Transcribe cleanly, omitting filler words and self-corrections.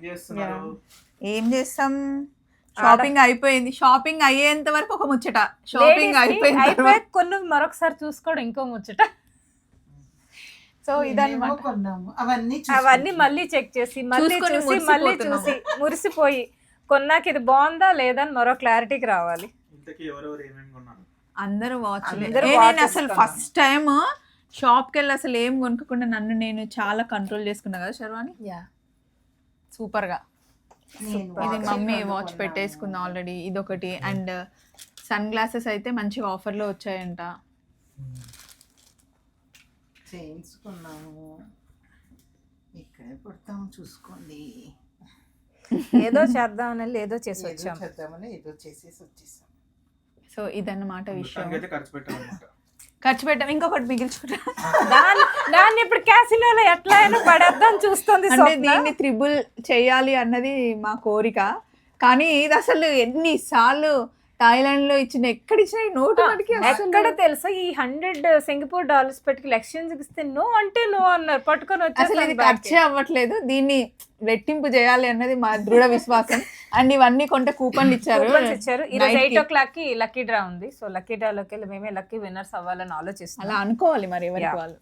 చేస్తున్నారు? ఏం చేస్తాం, షాపింగ్ అయిపోయింది. షాపింగ్ అయ్యేంత వరకు ఒక ముచ్చట, షాపింగ్ అయిపోయి కొన్ని మరొకసారి చూసుకోవడం ఇంకో ముచ్చట. సో ఇదన్నమాట. అవన్నీ మళ్ళీ చెక్ చేసి మళ్ళీ చూసి మురిసిపోయి కొన్నాక ఇది బాగుందా లేదా అని మరో క్లారిటీకి రావాలి. అందరూ వాచ్. నేను అసలు ఫస్ట్ టైం షాప్కి వెళ్ళి అసలు ఏం కొనుక్కోకుండా నన్ను నేను చాలా కంట్రోల్ చేసుకున్నా కదా శర్వాణి. సూపర్ గా. ఇది మమ్మీ వాచ్ పెట్టేసుకుంది ఆల్రెడీ, ఇదొకటి. అండ్ సన్ గ్లాసెస్ అయితే మంచిగా ఆఫర్లో వచ్చాయంట. చేయించుకున్నాము, ఇక్కడే పుడతాము చూసుకోండి. ఏదో చేద్దామని ఏదో చేసి వచ్చాం. ఏదో చేసేసి వచ్చేసాం. సో ఇదన్నమాట విషయం. ఖర్చు పెట్టాం, ఇంకొకటి మిగిల్చుకుంటా. దాన్ని ఇప్పుడు క్యాసినోలో ఎట్లా అయినా పడేద్దాం చూస్తుంది. అంటే దీన్ని త్రిబుల్ చేయాలి అన్నది మా కోరిక. కానీ ఇది అసలు ఎన్నిసార్లు థాయిలాండ్ లో ఇచ్చిన ఎక్కడ ఇచ్చిన నోటు మనకి ఎక్కడ తెలుసా, ఈ $100 సింగపూర్ పెట్టుకుని ఎక్స్చేంజ్ ఇస్తే నో అంటే నో అన్నారు, పట్టుకొని వచ్చి. అసలు ఇది ఖర్చే అవ్వట్లేదు, దీన్ని రెట్టింపు చేయాలి అన్నది మా దృఢ విశ్వాసం. అండ్ ఇవన్నీ కొంటే కూపన్లు ఇచ్చారు. ఈరోజు 8 o'clock లక్కీ డ్రా ఉంది. సో లక్కీ డ్రాలోకి వెళ్ళి మేమే లక్కీ విన్నర్స్ అవ్వాలని ఆలోచిస్తాం. అలా అనుకోవాలి మరి ఎవరికి వాళ్ళు.